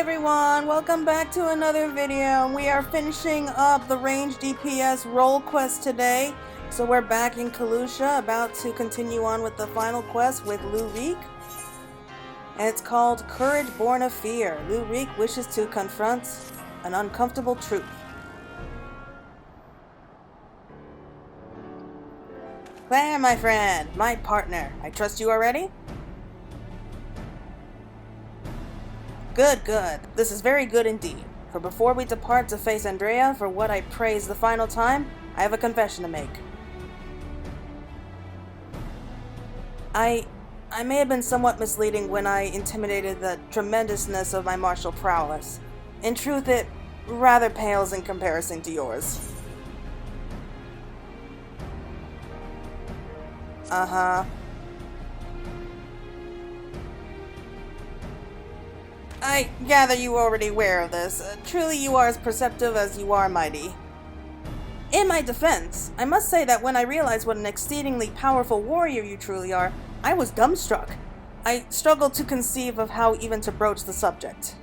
everyone, welcome back to another video. We are finishing up the range DPS role quest today. So we're back in Kalusha, about to continue on with the final quest with Lue-Reeq. And it's called Courage Born of Fear. Lue-Reeq wishes to confront an uncomfortable truth. Claire, my friend, my partner, I trust you already? Good, good. This is very good indeed. For before we depart to face Andreia for what I praise the final time, I have a confession to make. I may have been somewhat misleading when I intimidated the tremendousness of my martial prowess. In truth, it rather pales in comparison to yours. Uh-huh. I gather you are already aware of this. Truly you are as perceptive as you are mighty. In my defense, I must say that when I realized what an exceedingly powerful warrior you truly are, I was dumbstruck. I struggled to conceive of how even to broach the subject.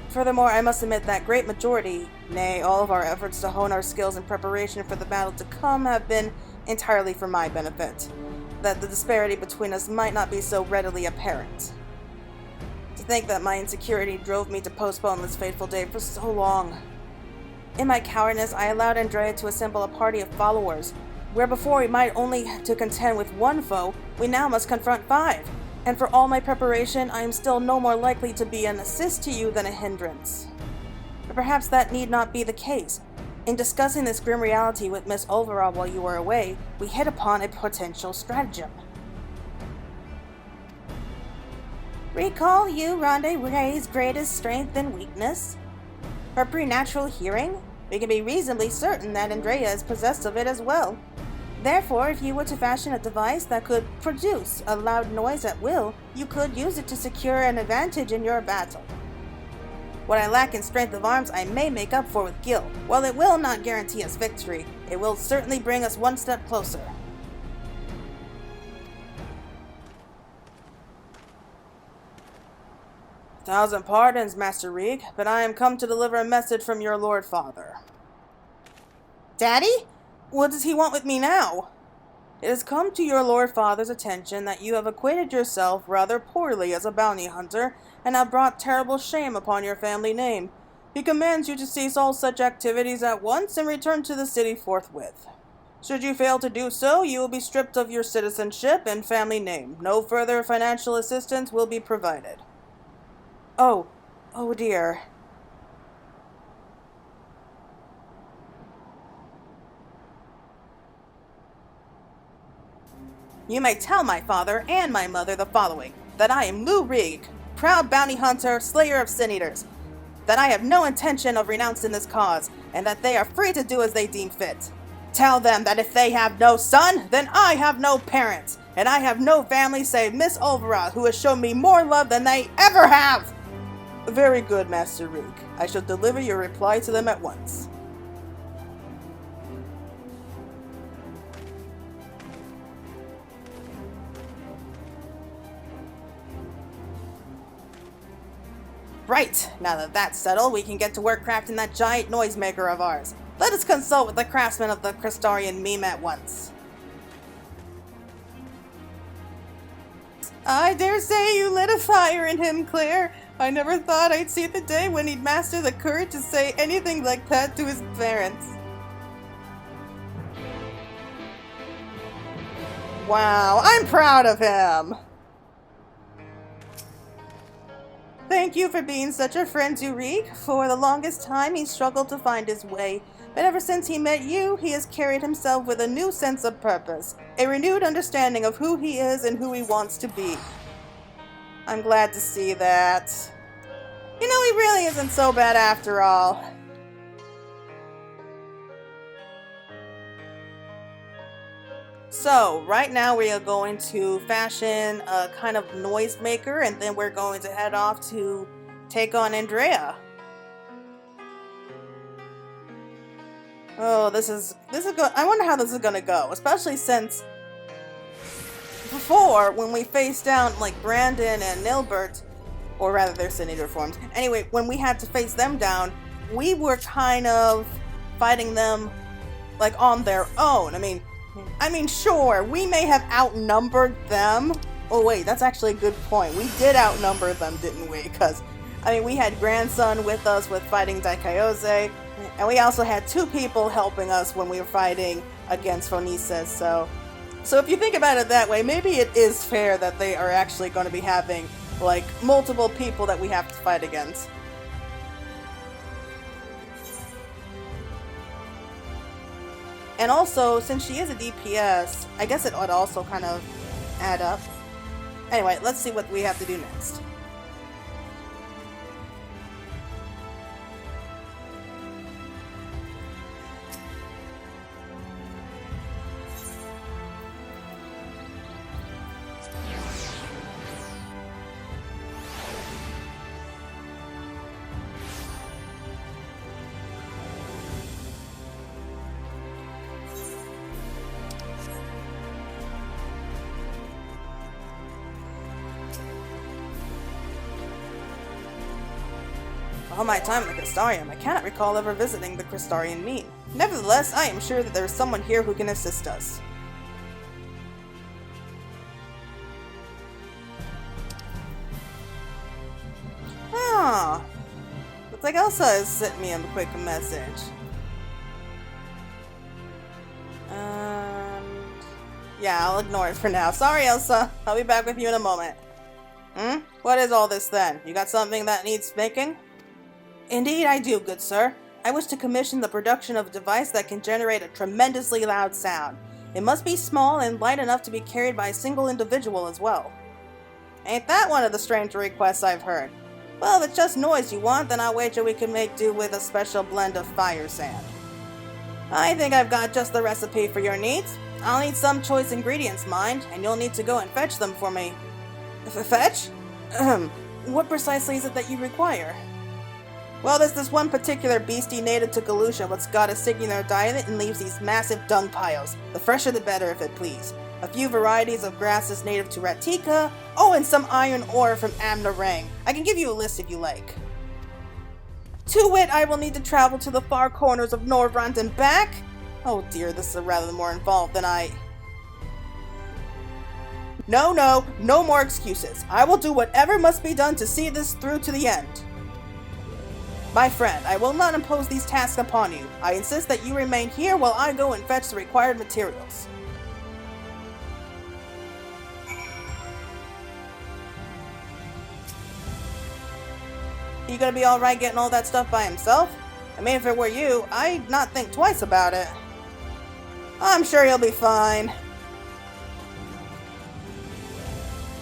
Furthermore, I must admit that great majority, nay, all of our efforts to hone our skills in preparation for the battle to come have been entirely for my benefit. That the disparity between us might not be so readily apparent. To think that my insecurity drove me to postpone this fateful day for so long. In my cowardice, I allowed Andreia to assemble a party of followers, where before we might only to contend with one foe, we now must confront 5. And for all my preparation, I am still no more likely to be an assist to you than a hindrance. But perhaps that need not be the case. In discussing this grim reality with Miss Olvara while you were away, we hit upon a potential stratagem. Recall you Renda-Rae's greatest strength and weakness? Her preternatural hearing? We can be reasonably certain that Andreia is possessed of it as well. Therefore, if you were to fashion a device that could produce a loud noise at will, you could use it to secure an advantage in your battle. What I lack in strength of arms, I may make up for with gil. While it will not guarantee us victory, it will certainly bring us one step closer. Thousand pardons, Master Reeq, but I am come to deliver a message from your Lord Father. Daddy? What does he want with me now? It has come to your Lord Father's attention that you have acquitted yourself rather poorly as a bounty hunter, and have brought terrible shame upon your family name. He commands you to cease all such activities at once and return to the city forthwith. Should you fail to do so, you will be stripped of your citizenship and family name. No further financial assistance will be provided. Oh dear. You may tell my father and my mother the following, that I am Lue-Reeq, proud bounty hunter, slayer of sin-eaters, that I have no intention of renouncing this cause, and that they are free to do as they deem fit. Tell them that if they have no son, then I have no parents, and I have no family save Miss Olvara, who has shown me more love than they ever have. Very good, Master Reeq. I shall deliver your reply to them at once. Right, now that that's settled, we can get to work crafting that giant noisemaker of ours. Let us consult with the craftsman of the Crystalline Mean at once. I dare say you lit a fire in him, Claire. I never thought I'd see the day when he'd master the courage to say anything like that to his parents. Wow, I'm proud of him! Thank you for being such a friend to Reeq. For the longest time he struggled to find his way, but ever since he met you, he has carried himself with a new sense of purpose, a renewed understanding of who he is and who he wants to be. I'm glad to see that. You know, he really isn't so bad after all. So, right now we are going to fashion a kind of noisemaker, and then we're going to head off to take on Andreia. Oh, this is good. I wonder how this is gonna go, especially since before, when we faced down like Brandon and Nilbert, Or rather, their Senator forms. Anyway, when we had to face them down, we were kind of fighting them, like, on their own. I mean, sure, we may have outnumbered them. Oh, wait, that's actually a good point. We did outnumber them, didn't we? Because, I mean, we had Grandson with us with fighting Daikaiose, and we also had 2 people helping us when we were fighting against Phonices, so if you think about it that way, maybe it is fair that they are actually going to be having, like, multiple people that we have to fight against. And also, since she is a DPS, I guess it ought to also kind of add up. Anyway, let's see what we have to do next. All my time in the Crystarium, I cannot recall ever visiting the Crystalline Mean. Nevertheless, I am sure that there is someone here who can assist us. Ah, looks like Elsa has sent me a quick message. Yeah, I'll ignore it for now. Sorry, Elsa. I'll be back with you in a moment. What is all this then? You got something that needs making? Indeed I do, good sir. I wish to commission the production of a device that can generate a tremendously loud sound. It must be small and light enough to be carried by a single individual as well. Ain't that one of the strange requests I've heard? Well, if it's just noise you want, then I'll wager we can make do with a special blend of fire sand. I think I've got just the recipe for your needs. I'll need some choice ingredients, mind, and you'll need to go and fetch them for me. Fetch? What precisely is it that you require? Well, there's this one particular beastie native to Galusha what's got a singular diet and leaves these massive dung piles. The fresher the better, if it please. A few varieties of grasses native to Ratika. Oh, and some iron ore from Renda-Rae. I can give you a list if you like. To wit, I will need to travel to the far corners of Norvrant and back. Oh dear, this is rather more involved than I... No more excuses. I will do whatever must be done to see this through to the end. My friend, I will not impose these tasks upon you. I insist that you remain here while I go and fetch the required materials. You gonna be alright getting all that stuff by himself? I mean, if it were you, I'd not think twice about it. I'm sure he'll be fine.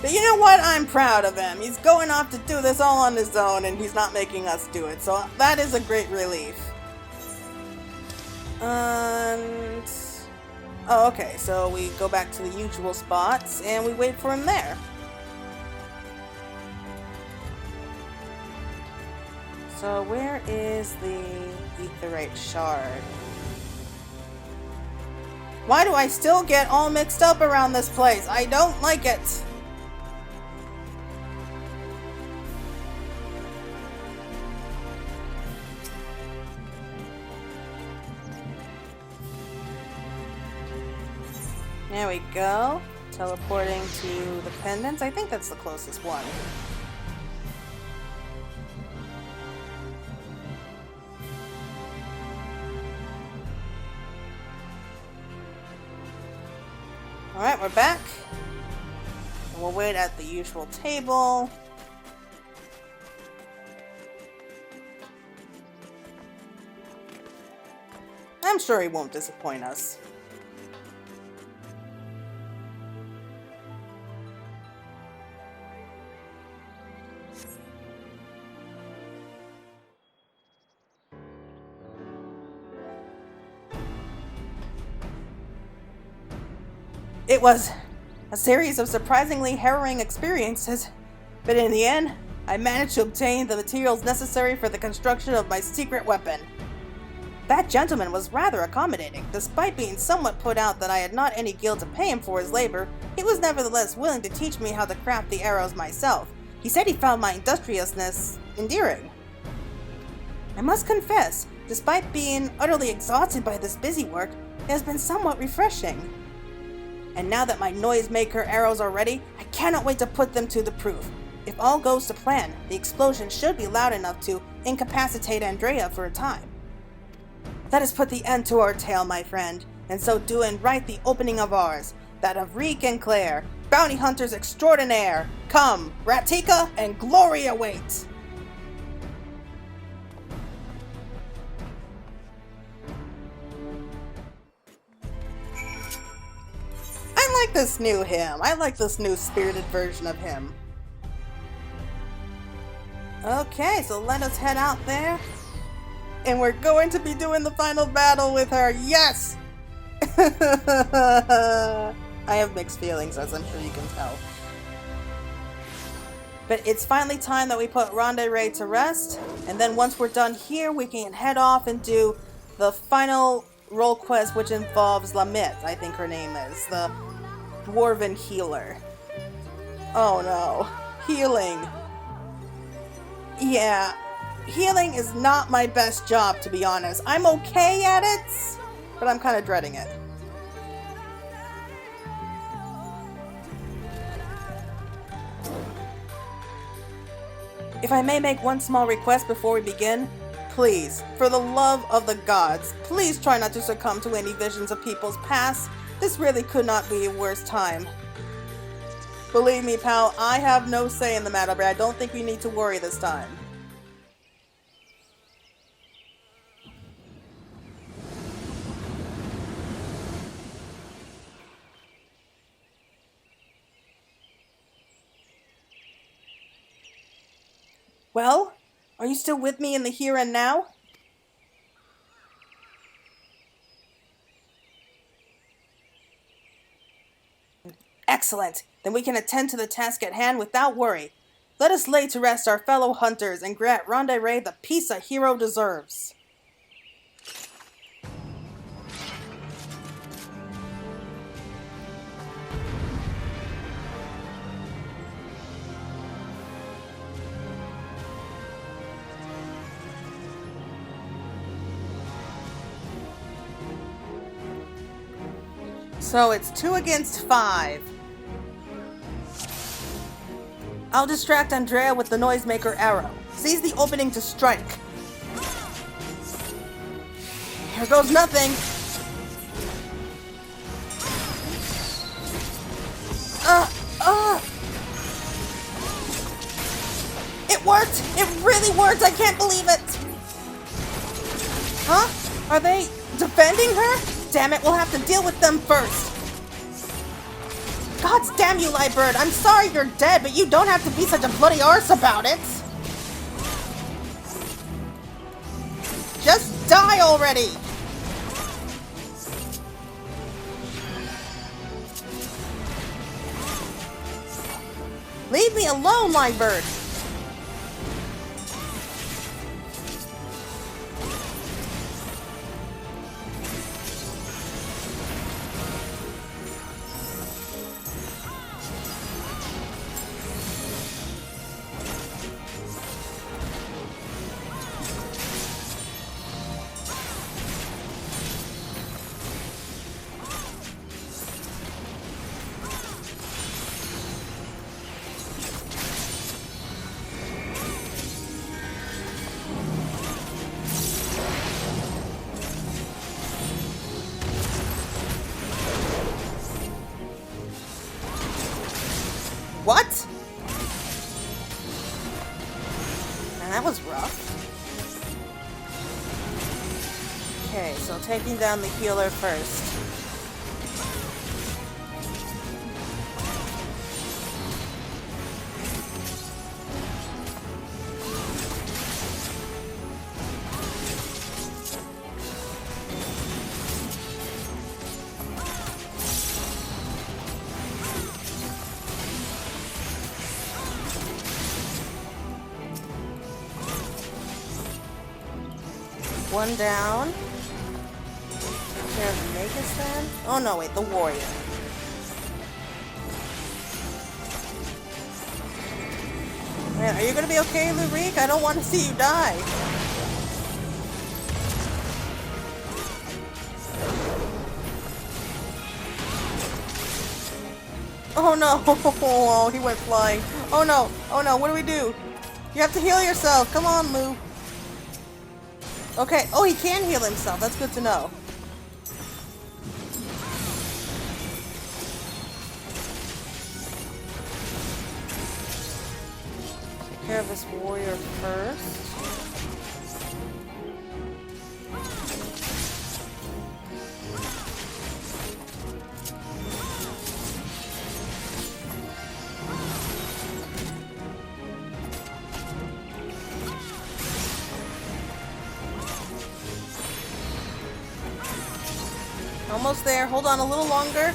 But you know what? I'm proud of him. He's going off to do this all on his own, and he's not making us do it. So that is a great relief. And... oh, okay. So we go back to the usual spots, and we wait for him there. So where is the Aetherite shard? Why do I still get all mixed up around this place? I don't like it. There we go. Teleporting to the pendants. I think that's the closest one. Alright, we're back. And we'll wait at the usual table. I'm sure he won't disappoint us. It was a series of surprisingly harrowing experiences, but in the end, I managed to obtain the materials necessary for the construction of my secret weapon. That gentleman was rather accommodating. Despite being somewhat put out that I had not any guild to pay him for his labor, he was nevertheless willing to teach me how to craft the arrows myself. He said he found my industriousness endearing. I must confess, despite being utterly exhausted by this busy work, it has been somewhat refreshing. And now that my noisemaker arrows are ready, I cannot wait to put them to the proof. If all goes to plan, the explosion should be loud enough to incapacitate Andreia for a time. Let us put the end to our tale, my friend, and so do and write the opening of ours, that of Rieq and Claire, bounty hunters extraordinaire. Come, Ratika and glory awaits! I like this new him. I like this new spirited version of him. Okay, so let us head out there. And we're going to be doing the final battle with her. Yes! I have mixed feelings, as I'm sure you can tell. But it's finally time that we put Renda-Rae to rest. And then once we're done here, we can head off and do the final role quest, which involves Lamit, I think her name is. The dwarven healer. Oh no. Healing. Yeah. Healing is not my best job, to be honest. I'm okay at it, but I'm kind of dreading it. If I may make one small request before we begin, please, for the love of the gods, please try not to succumb to any visions of people's past. This really could not be a worse time. Believe me, pal, I have no say in the matter, but I don't think we need to worry this time. Well, are you still with me in the here and now? Excellent! Then we can attend to the task at hand without worry. Let us lay to rest our fellow hunters and grant Renda-Rae the peace a hero deserves. So it's 2 against 5. I'll distract Andreia with the noisemaker arrow. Seize the opening to strike. Here goes nothing. It worked! It really worked! I can't believe it! Huh? Are they defending her? Damn it, we'll have to deal with them first. Gods damn you, Liebird. I'm sorry you're dead, but you don't have to be such a bloody arse about it. Just die already. Leave me alone, Liebird. What? Man, that was rough. Okay, so taking down the healer first. One down. Take care of the Magus then? Oh no, wait, the warrior. Man, are you gonna be okay, Lue-Reeq? I don't want to see you die. Oh no! Oh, he went flying. Oh no! Oh no! What do we do? You have to heal yourself. Come on, Lue. Okay. Oh, he can heal himself. That's good to know. Take care of this warrior first. Almost there. Hold on a little longer.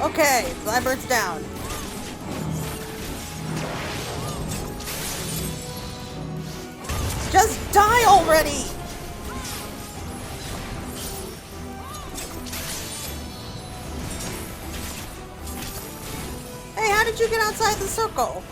Okay, Lieberd's down. Just die already! Hey, how did you get outside the circle?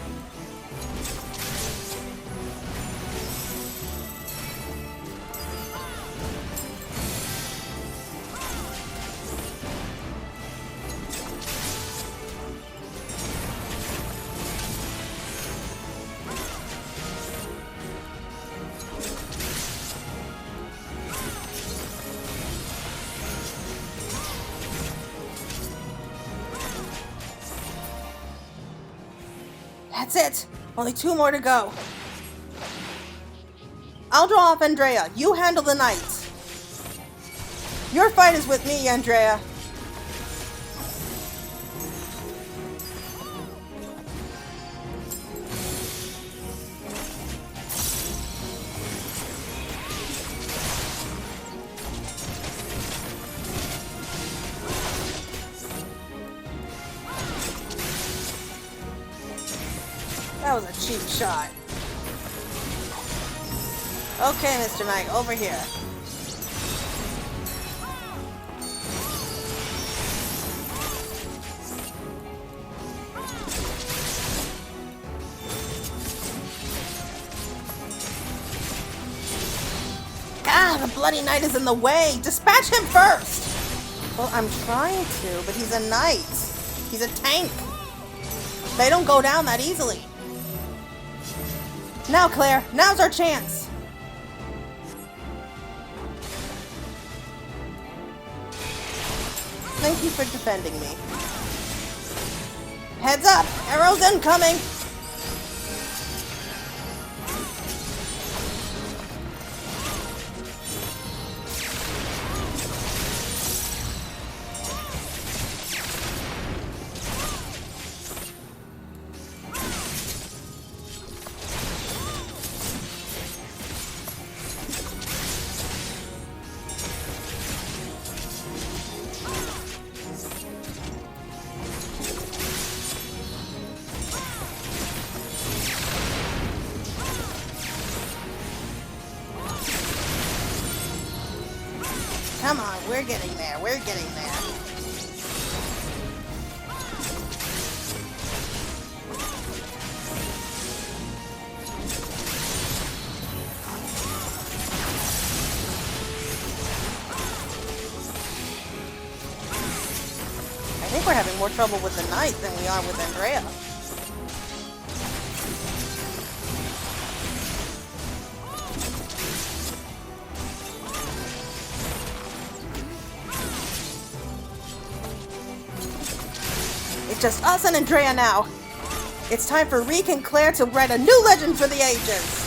That's it! Only 2 more to go. I'll draw off Andreia. You handle the knights. Your fight is with me, Andreia. That was a cheap shot. Okay, Mr. Knight, over here. Ah, the bloody knight is in the way. Dispatch him first. Well, I'm trying to, but he's a knight. He's a tank. They don't go down that easily. Now, Claire, now's our chance. Thank you for defending me. Heads up! Arrows incoming! Come on, we're getting there, we're getting there. I think we're having more trouble with the knight than we are with Andreia. It's just us and Andreia now. It's time for Reek and Claire to write a new legend for the ages.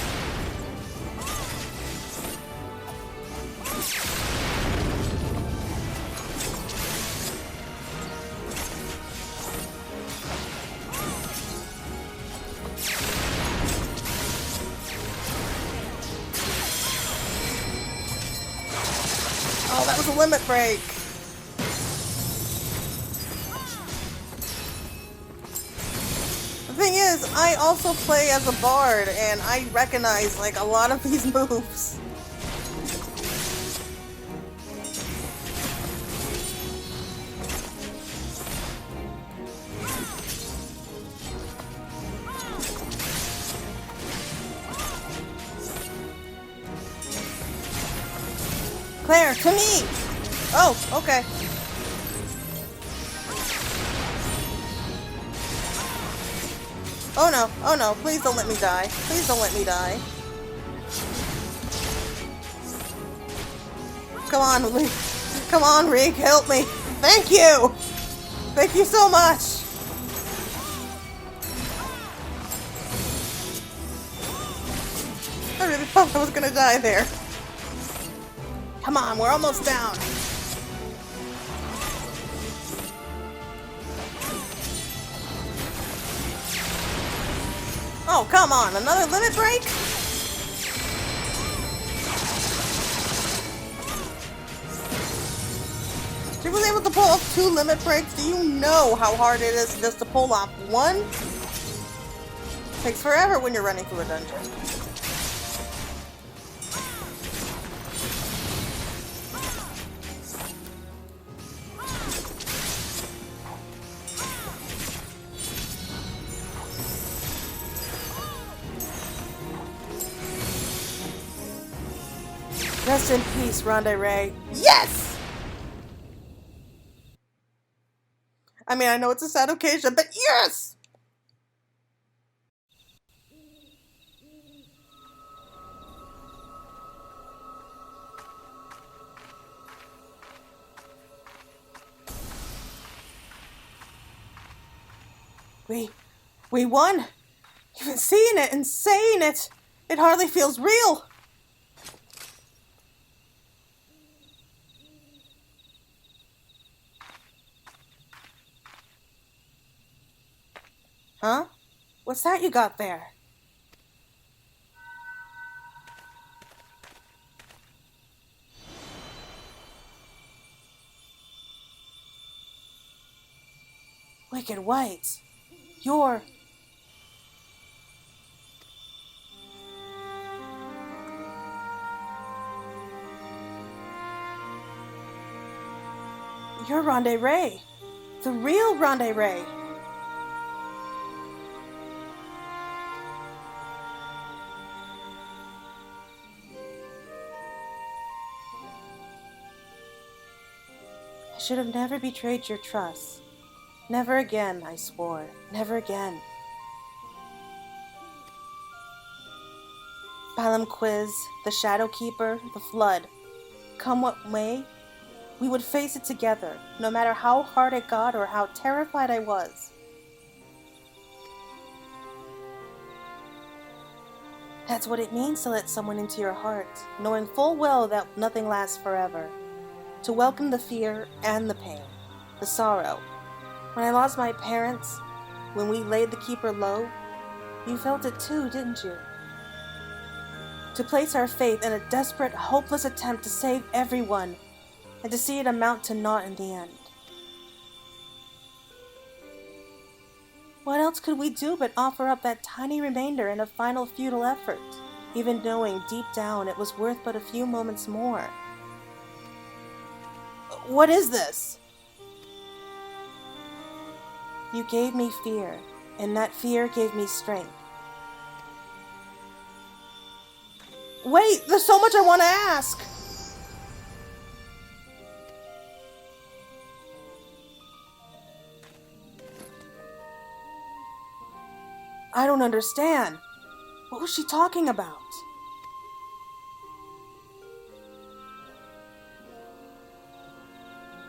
Oh, that was a limit break. The thing is, I also play as a bard, and I recognize, like, a lot of these moves. Claire, to me! Oh, okay. Oh no, please don't let me die. Please don't let me die. Come on, Reeq. Come on, Reeq, help me. Thank you! Thank you so much! I really thought I was gonna die there. Come on, we're almost down. Oh, come on, another limit break? She was able to pull off 2 limit breaks. Do you know how hard it is just to pull off 1? Takes forever when you're running through a dungeon. Rest in peace, Renda-Rae. Yes! I mean, I know it's a sad occasion, but yes! We won! Even seeing it and saying it, it hardly feels real! Huh? What's that you got there? Wicked White. You're Renda-Rae. The real Renda-Rae. I should have never betrayed your trust. Never again, I swore. Never again. Balam Quitz, the Shadow Keeper, the Flood. Come what may, we would face it together, no matter how hard it got or how terrified I was. That's what it means to let someone into your heart, knowing full well that nothing lasts forever. To welcome the fear and the pain, the sorrow. When I lost my parents, when we laid the Keeper low, you felt it too, didn't you? To place our faith in a desperate, hopeless attempt to save everyone, and to see it amount to naught in the end. What else could we do but offer up that tiny remainder in a final futile effort, even knowing deep down it was worth but a few moments more? What is this? You gave me fear, and that fear gave me strength. Wait, there's so much I want to ask! I don't understand. What was she talking about?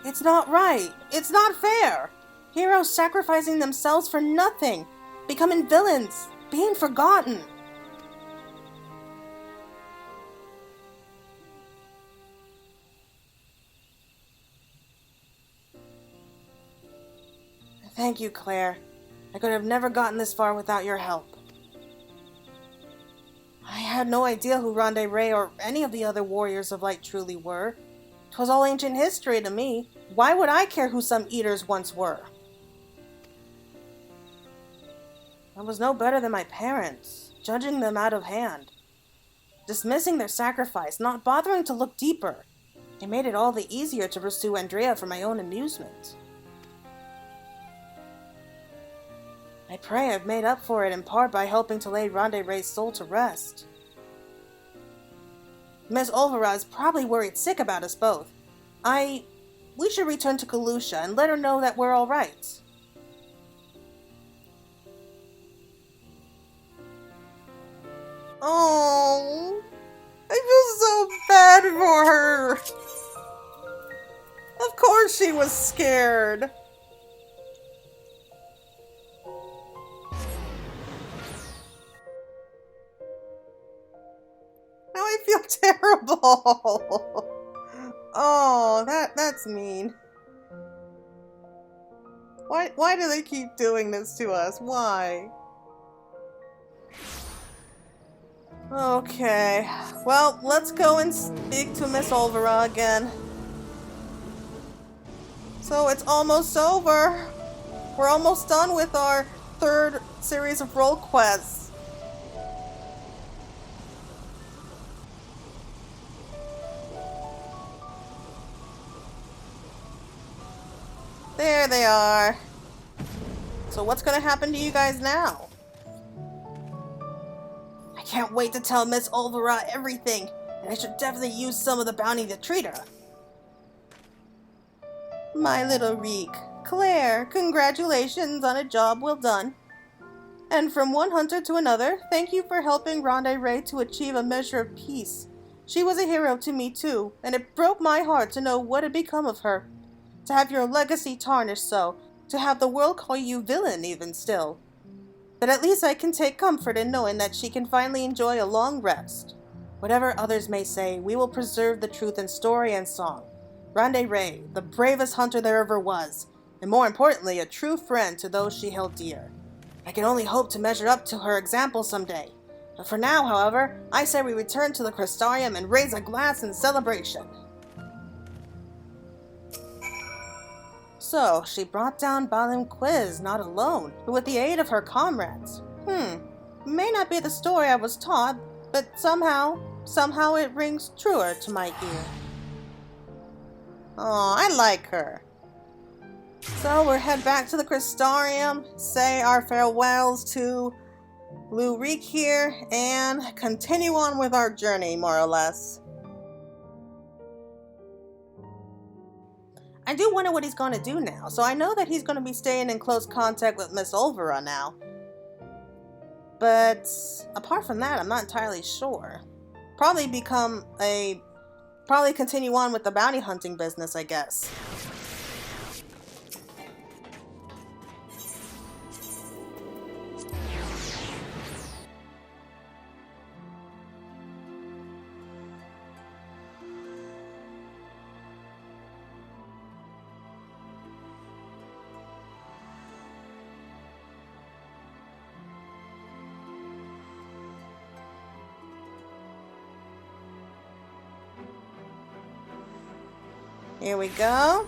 It's not right. It's not fair. Heroes sacrificing themselves for nothing, becoming villains, being forgotten. Thank you, Claire. I could have never gotten this far without your help. I had no idea who Renda-Rae or any of the other warriors of light truly were. 'Twas all ancient history to me. Why would I care who some eaters once were? I was no better than my parents, judging them out of hand. Dismissing their sacrifice, not bothering to look deeper. It made it all the easier to pursue Andreia for my own amusement. I pray I've made up for it in part by helping to lay Renda-Rae's soul to rest. Miss Olvara is probably worried sick about us both. We should return to Kalusha and let her know that we're alright. Oh, I feel so bad for her. Of course she was scared. Now I feel terrible. Oh, that's mean. Why do they keep doing this to us? Why? Okay. Well, let's go and speak to Miss Olvara again. So it's almost over. We're almost done with our third series of role quests. There they are. So what's gonna happen to you guys now? I can't wait to tell Miss Olvara everything, and I should definitely use some of the bounty to treat her. My little Reek. Claire, congratulations on a job well done. And from one hunter to another, thank you for helping Renda-Rae to achieve a measure of peace. She was a hero to me too, and it broke my heart to know what had become of her. To have your legacy tarnished so, to have the world call you villain even still. But at least I can take comfort in knowing that she can finally enjoy a long rest. Whatever others may say, we will preserve the truth in story and song. Renda-Rae, the bravest hunter there ever was, and more importantly, a true friend to those she held dear. I can only hope to measure up to her example someday. But for now, however, I say we return to the Crystarium and raise a glass in celebration. So, she brought down Balam Quitz not alone, but with the aid of her comrades. May not be the story I was taught, but somehow it rings truer to my ear. Oh, I like her. So we'll head back to the Crystarium, say our farewells to Lue-Reeq here, and continue on with our journey, more or less. I do wonder what he's going to do now. So I know that he's going to be staying in close contact with Miss Olvara now. But apart from that, I'm not entirely sure. Probably continue on with the bounty hunting business, I guess. Here we go.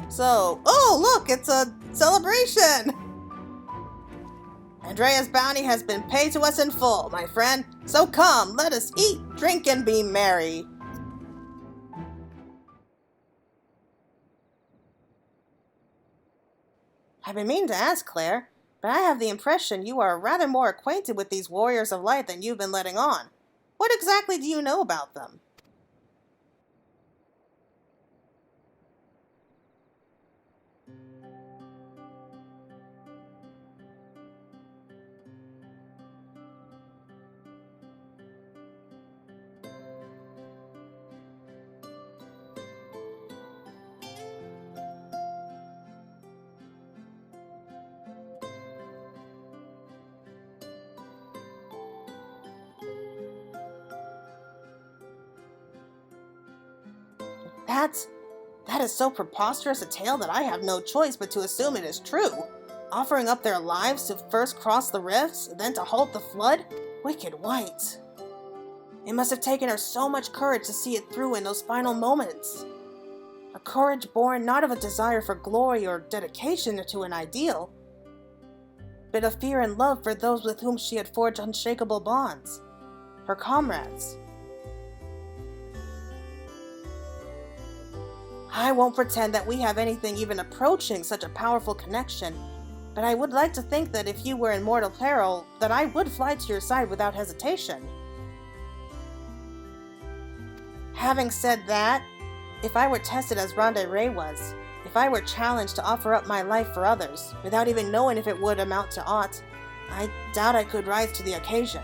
So, oh look, it's a celebration! Andreia's bounty has been paid to us in full, my friend. So come, let us eat, drink, and be merry. I've been meaning to ask, Claire, but I have the impression you are rather more acquainted with these warriors of light than you've been letting on. What exactly do you know about them? That is so preposterous a tale that I have no choice but to assume it is true. Offering up their lives to first cross the rifts, then to halt the flood? Wicked white. It must have taken her so much courage to see it through in those final moments. A courage born not of a desire for glory or dedication to an ideal, but of fear and love for those with whom she had forged unshakable bonds. Her comrades. I won't pretend that we have anything even approaching such a powerful connection, but I would like to think that if you were in mortal peril, that I would fly to your side without hesitation. Having said that, if I were tested as Renda-Rae was, if I were challenged to offer up my life for others, without even knowing if it would amount to aught, I doubt I could rise to the occasion.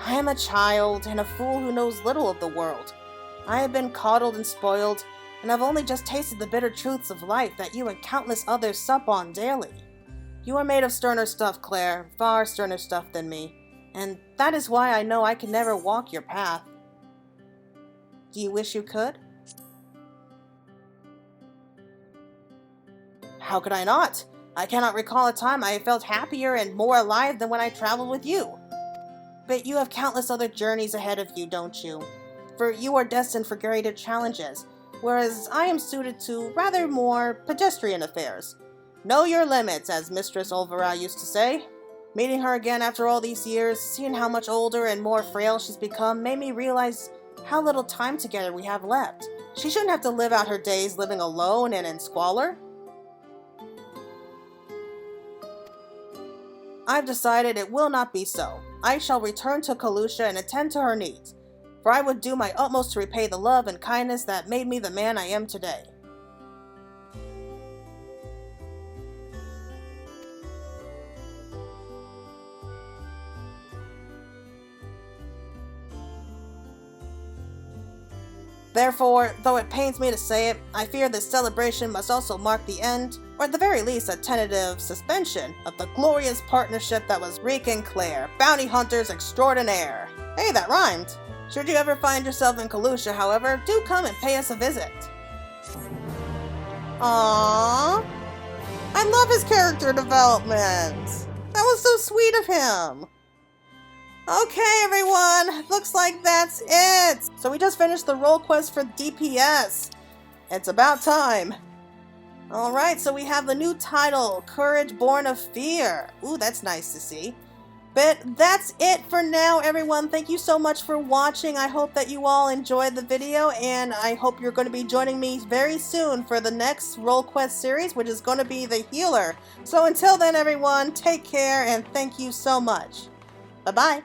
I am a child, and a fool who knows little of the world. I have been coddled and spoiled, and have only just tasted the bitter truths of life that you and countless others sup on daily. You are made of sterner stuff, Claire, far sterner stuff than me, and that is why I know I can never walk your path. Do you wish you could? How could I not? I cannot recall a time I felt happier and more alive than when I traveled with you. But you have countless other journeys ahead of you, don't you? For you are destined for greater challenges, whereas I am suited to rather more pedestrian affairs. Know your limits, as Mistress Olvara used to say. Meeting her again after all these years, seeing how much older and more frail she's become, made me realize how little time together we have left. She shouldn't have to live out her days living alone and in squalor. I've decided it will not be so. I shall return to Kalusha and attend to her needs, for I would do my utmost to repay the love and kindness that made me the man I am today. Therefore, though it pains me to say it, I fear this celebration must also mark the end, or at the very least a tentative suspension, of the glorious partnership that was Rieq and Claire, bounty hunters extraordinaire. Hey, that rhymed! Should you ever find yourself in Kalusha, however, do come and pay us a visit. Aww! I love his character development! That was so sweet of him! Okay, everyone, looks like that's it. So we just finished the role quest for DPS. It's about time. Alright, so we have the new title, Courage Born of Fear. Ooh, that's nice to see. But that's it for now, everyone. Thank you so much for watching. I hope that you all enjoyed the video, and I hope you're going to be joining me very soon for the next role quest series, which is going to be the Healer. So until then, everyone, take care, and thank you so much. Bye-bye.